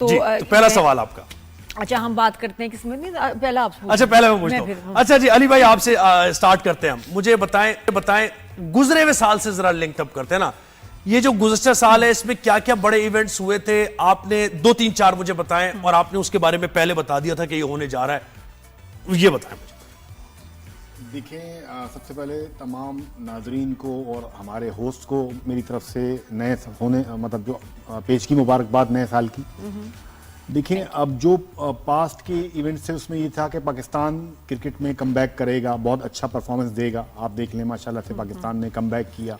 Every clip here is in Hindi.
तो पहला सवाल आपका। अच्छा, हम बात करते हैं किसमें, नहीं पहला आप अच्छा, पहले मैं पूछता हूं। अच्छा जी, अली भाई आपसे स्टार्ट करते हैं हम। मुझे बताएं गुजरे हुए साल से जरा लिंक अप करते हैं ना, ये जो गुज़श्ता साल है इसमें क्या क्या बड़े इवेंट्स हुए थे? आपने 2 3 4 मुझे बताएं, और आपने उसके बारे में पहले बता दिया था कि ये होने जा रहा है, ये बताएं मुझे। देखिए, सबसे पहले तमाम नाजरीन को और हमारे होस्ट को मेरी तरफ से नए होने मतलब जो पेश की मुबारकबाद नए साल की। देखिए, अब जो पास्ट के इवेंट्स थे उसमें ये था कि पाकिस्तान क्रिकेट में कमबैक करेगा, बहुत अच्छा परफॉर्मेंस देगा। आप देख लें माशाल्लाह से पाकिस्तान ने कमबैक किया।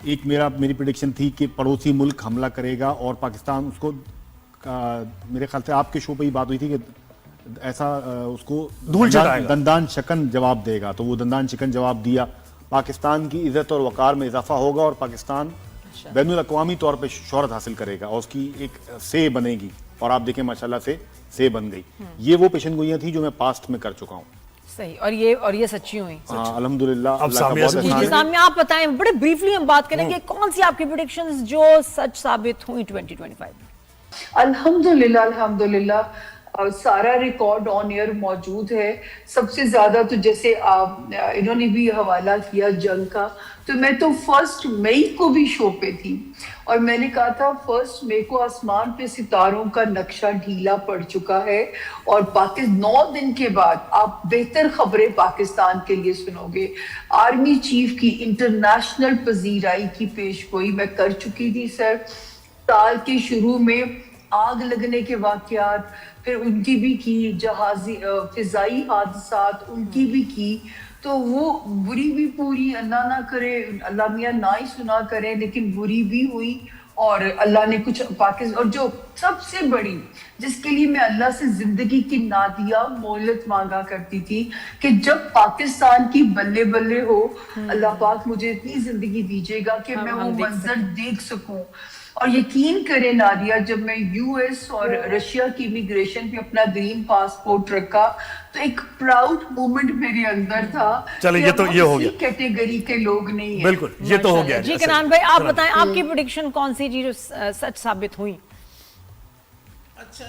एक मेरी प्रेडिक्शन थी कि पड़ोसी मुल्क हमला करेगा और पाकिस्तान उसको मेरे ख्याल से आपके शो पे ही बात हुई थी कि ऐसा उसको धूल चटाएगा, दंदान शिकन जवाब देगा। तो वो दंदान शिकन जवाब दिया। पाकिस्तान की इज्जत और वकार में इजाफा होगा और पाकिस्तान बैनुल अक़वामी तौर पे शोहरत हासिल करेगा और उसकी एक से बनेगी। और आप देखें माशाल्लाह से बन गई। ये वो पेशन गोइयां थी जो मैं पास्ट में कर चुका हूँ। सही, और ये सच्ची हुई। अल्हम्दुलिल्लाह। अब सामने आप बताएं, बड़े ब्रीफली हम बात करेंगे कौन सी आपकी प्रेडिक्शंस जो सच साबित हुई 2025। अल्हम्दुलिल्लाह सारा रिकॉर्ड ऑन एयर मौजूद है। सबसे ज्यादा तो जैसे इन्होंने भी हवाला किया जंग का, तो मैं तो 1 मई को भी शो पे थी और मैंने कहा था 1 मई को आसमान पे सितारों का नक्शा ढीला पड़ चुका है और 9 दिन के बाद आप बेहतर खबरें पाकिस्तान के लिए सुनोगे। आर्मी चीफ की इंटरनेशनल पजीराई की पेशगोई मैं कर चुकी थी सर। साल के शुरू में आग लगने के वाकयात फिर उनकी भी की, जहाजी फिजाई हादसात उनकी भी की। तो वो बुरी भी पूरी, अल्लाह ना करे, अल्लाह मियाँ ना ही सुना करे, लेकिन बुरी भी हुई और अल्लाह ने कुछ पाकिस्तान। और जो सबसे बड़ी जिसके लिए मैं अल्लाह से जिंदगी की नादिया मोहलत मांगा करती थी कि जब पाकिस्तान की बल्ले बल्ले हो, अल्लाह पाक मुझे इतनी जिंदगी दीजिएगा कि मैं वो मंजर देख सकूं। और यकीन करें नादिया, जब मैं यूएस और रशिया की इमिग्रेशन पे अपना ग्रीन पासपोर्ट रखा तो एक प्राउड मोमेंट मेरे अंदर था। चलिए, ये हो गया। कैटेगरी के लोग नहीं है। बिल्कुल, ये तो हो गया जी। कनान भाई आप बताएं, आपकी प्रेडिक्शन कौन सी चीज सच साबित हुई? अच्छा,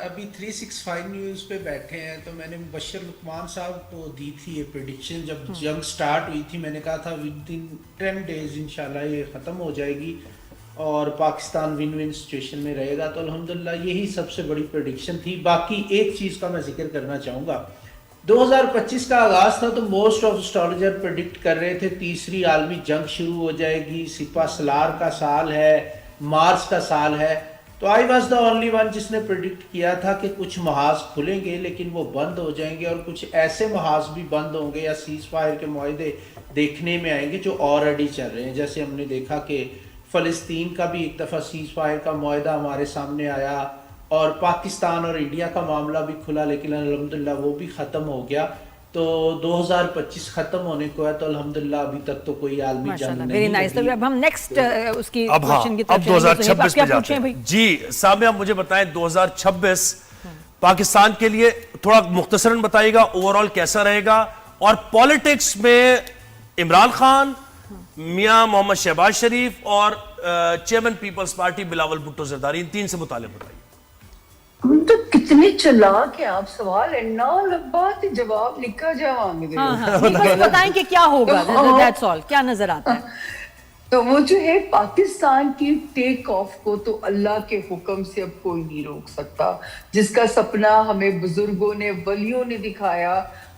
अभी 365 न्यूज़ पे बैठे हैं तो मैंने मुबशर लुकमान साहब को दी थी ये प्रेडिक्शन जब जंग स्टार्ट हुई थी। मैंने कहा था विद इन 10 डेज इंशाल्लाह ये ख़त्म हो जाएगी और पाकिस्तान विन विन सिचुएशन में रहेगा। तो अल्हम्दुलिल्लाह यही सबसे बड़ी प्रेडिक्शन थी। बाकी एक चीज़ का मैं जिक्र करना चाहूँगा, 2025 का आगाज़ था तो मोस्ट ऑफ एस्ट्रोलॉजर प्रेडिक्ट कर रहे थे तीसरी आलमी जंग शुरू हो जाएगी, सिपा सलार का साल है, मार्च का साल है। तो I was the only one जिसने प्रेडिक्ट किया था कि कुछ महाज खुलेंगे लेकिन वो बंद हो जाएंगे और कुछ ऐसे महाज भी बंद होंगे या सीज फायर के मुआहदे देखने में आएंगे जो ऑलरेडी चल रहे हैं। जैसे हमने देखा कि फ़लस्तीन का भी एक दफ़ा सीज फायर का मुआहदा हमारे सामने आया और पाकिस्तान और इंडिया का मामला भी खुला, लेकिन अल्हम्दुलिल्लाह वो भी ख़त्म हो गया। तो 2025 ख़त्म होने को है तो अल्हम्दुलिल्लाह अभी तक तो कोई आलमी जंग नहीं लगी। अब हम नेक्स्ट उसकी क्वेश्चन की तरफ 2026 पे जाते हैं। जी सामिया, मुझे बताएं 2026 पाकिस्तान के लिए थोड़ा मुख्तसरन बताइएगा ओवरऑल कैसा रहेगा, और पॉलिटिक्स में इमरान खान, मियां मोहम्मद शहबाज शरीफ और chairman people's party Bilawal Bhutto Zardari, इन 3 से मुताल्लिक बताइए। हम तो कितने चालाक हैं आप, सवाल है ना लंबा जवाब लिखा जावांगे। बस बताएं कि क्या होगा, दैट्स ऑल, क्या नजर आता है। तो वो जो है पाकिस्तान की टेक ऑफ को तो अल्लाह के हुक्म से अब कोई नहीं रोक सकता। जिसका सपना हमें बुजुर्गों ने, वलियों ने दिखाया,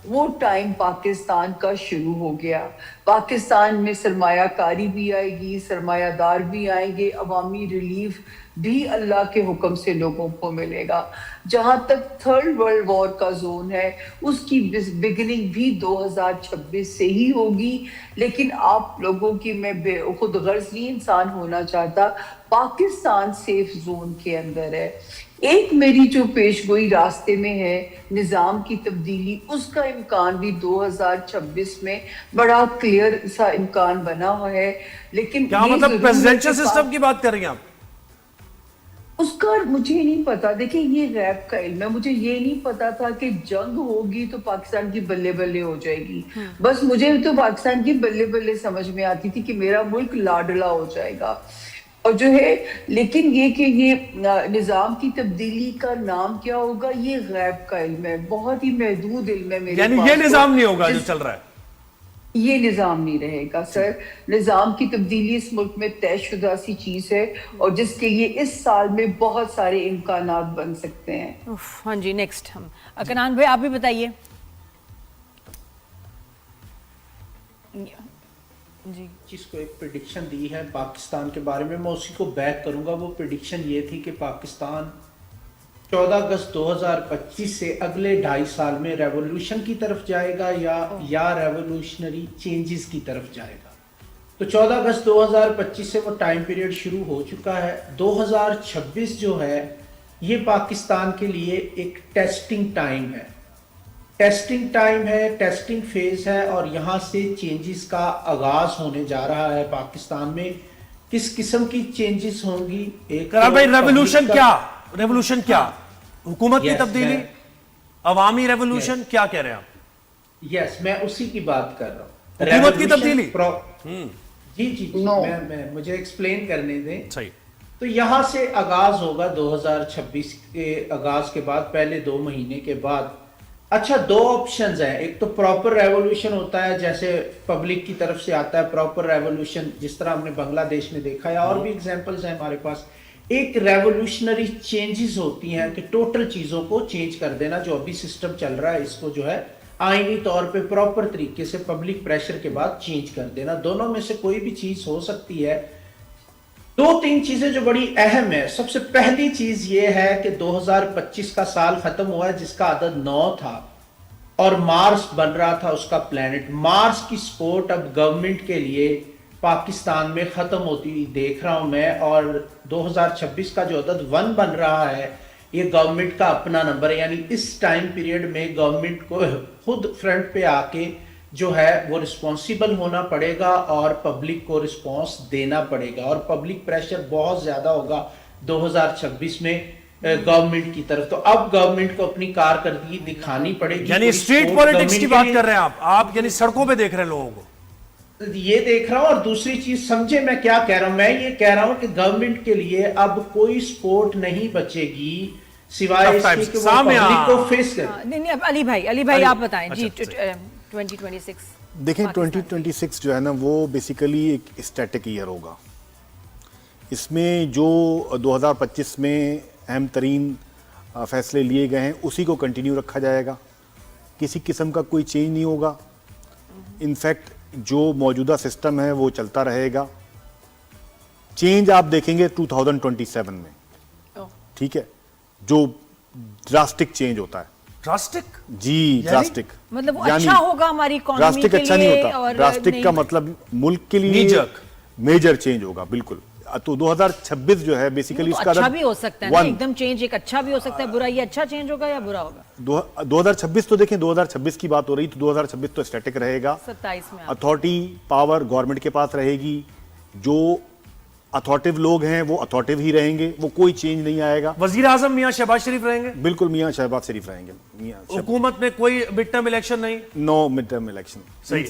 वो टाइम पाकिस्तान का शुरू हो गया। पाकिस्तान में सरमायाकारी भी आएगी, सरमायादार भी आएंगे, अवामी रिलीफ भी अल्लाह के हुक्म से लोगों को मिलेगा। जहां तक 3rd वर्ल्ड वॉर का जोन है उसकी बिगिनिंग भी 2026 से ही होगी। लेकिन आप लोगों की, मैं खुद गर्जी इंसान होना चाहता, पाकिस्तान सेफ जोन के अंदर है। एक मेरी जो पेशगोई रास्ते में है निज़ाम की तब्दीली, उसका इम्कान भी 2026 में बड़ा क्लियर सा इम्कान बना हुआ है। लेकिन क्या मतलब प्रेसिडेंशियल सिस्टम की बात कर रही हैं आप? उसका मुझे नहीं पता। देखिए, ये गैब का इल्म है। मुझे ये नहीं पता था कि जंग होगी तो पाकिस्तान की बल्ले बल्ले हो जाएगी। बस मुझे तो पाकिस्तान की बल्ले बल्ले समझ में आती थी कि मेरा मुल्क लाडला हो जाएगा। और जो है, लेकिन ये कि ये निज़ाम की तब्दीली का नाम क्या होगा, ये गैब का इल्म है, बहुत ही महदूद इल्म है मेरे यानी पास। ये तो निजाम नहीं होगा जो चल रहा है। ये निज़ाम नहीं रहेगा सर। निज़ाम की तब्दीली इस मुल्क में तयशुदा सी चीज़ है, और जिसके लिए इस साल में बहुत सारे इम्कानात बन सकते हैं। उफ, हाँ जी, नेक्स्ट हम कनान भाई, आप भी बताइए जी। जिसको एक प्रिडिक्शन दी है पाकिस्तान के बारे में, मैं उसी को बैक करूंगा। वो प्रिडिक्शन ये थी कि पाकिस्तान 14 अगस्त 2025 से अगले 2.5 साल में रेवोल्यूशन की तरफ जाएगा या रेवोल्यूशनरी चेंजेस की तरफ जाएगा। तो 14 अगस्त 2025 से वो टाइम पीरियड शुरू हो चुका है। 2026 जो है ये पाकिस्तान के लिए एक टेस्टिंग टाइम है, टेस्टिंग फेज है, और यहाँ से चेंजेस का आगाज होने जा रहा है पाकिस्तान में। किस किस्म की चेंजेस होंगी? एक करार भाई, रेवोल्यूशन क्या? हाँ। हुकूमत की तब्दीली, अवामी रेवोल्यूशन, क्या कह रहे हैं आप? यस, मैं उसी की बात कर रहा हूँ। हुकूमत की तब्दीली? जी, No. मैं मुझे एक्सप्लेन करने दें। सही। तो यहाँ से आगाज होगा 2026 के आगाज के बाद, पहले 2 महीने के बाद। अच्छा, 2 ऑप्शंस हैं। एक तो प्रॉपर रेवोल्यूशन होता है, जैसे पब्लिक की तरफ से आता है प्रॉपर रेवोल्यूशन, जिस तरह हमने बांग्लादेश में देखा है, और भी एग्जांपल्स हैं हमारे पास। एक रेवोल्यूशनरी चेंजेस होती हैं कि टोटल चीजों को चेंज कर देना, जो अभी सिस्टम चल रहा है इसको जो है आईनी तौर पे प्रॉपर तरीके से पब्लिक प्रेशर के बाद चेंज कर देना। दोनों में से कोई भी चीज हो सकती है। 2-3 चीजें जो बड़ी अहम है। सबसे पहली चीज ये है कि 2025 का साल खत्म हुआ है, जिसका अदद 9 था, और मार्स बन रहा था उसका प्लेनेट। मार्स की सपोर्ट अब गवर्नमेंट के लिए पाकिस्तान में खत्म होती हुई देख रहा हूं मैं, और 2026 का जो अदद 1 बन रहा है, ये गवर्नमेंट का अपना नंबर है। यानी इस टाइम पीरियड में गवर्नमेंट को खुद फ्रंट पे आके जो है वो रिस्पॉन्सिबल होना पड़ेगा, और पब्लिक को रिस्पॉन्स देना पड़ेगा, और पब्लिक प्रेशर बहुत ज्यादा होगा 2026 में गवर्नमेंट की तरफ। तो अब गवर्नमेंट को अपनी कारकर्दगी दिखानी पड़ेगी। यानी स्ट्रीट पॉलिटिक्स की बात कर रहे हैं आप यानी सड़कों पे देख रहे हैं लोगों को? ये देख रहा हूं। और दूसरी चीज समझे मैं क्या कह रहा हूं, मैं ये कह रहा हूं कि गवर्नमेंट के लिए अब कोई सपोर्ट नहीं बचेगी सिवाय इसके कि वो पब्लिक को फेस करे। नहीं, अब अली भाई आप बताएं जी। 2026 देखें, 2026 जो है ना, वो बेसिकली एक स्टैटिक ईयर होगा। इसमें जो 2025 में अहम तरीन फैसले लिए गए हैं उसी को कंटिन्यू रखा जाएगा, किसी किस्म का कोई चेंज नहीं होगा। इनफैक्ट जो मौजूदा सिस्टम है वो चलता रहेगा। चेंज आप देखेंगे 2027 में, ठीक है, जो ड्रास्टिक चेंज होता है। ड्रास्टिक? जी, ड्रास्टिक मतलब वो अच्छा होगा हमारी इकोनॉमी ड्रास्टिक के अच्छा लिए, नहीं होता। और ड्रास्टिक का मतलब मुल्क के लिए मेजर चेंज होगा, बिल्कुल। तो 2026 जो है बेसिकली तो उसका अच्छा भी हो सकता है ना, एकदम चेंज एक अच्छा भी हो सकता है, बुरा। ये अच्छा चेंज होगा या बुरा होगा? 2026 तो देखें, 2026 की बात हो रही, तो 2026 तो स्टैटिक रहेगा। 27 में अथॉरिटी पावर गवर्नमेंट के पास रहेगी। जो अथॉरिटिव लोग हैं वो अथॉरिटिव ही रहेंगे, वो कोई चेंज नहीं आएगा। वजीर आजम मियां शहबाज शरीफ रहेंगे? बिल्कुल, मियां शहबाज शरीफ रहेंगे। हुकूमत में कोई मिड टर्म इलेक्शन नहीं? No mid term election. सही।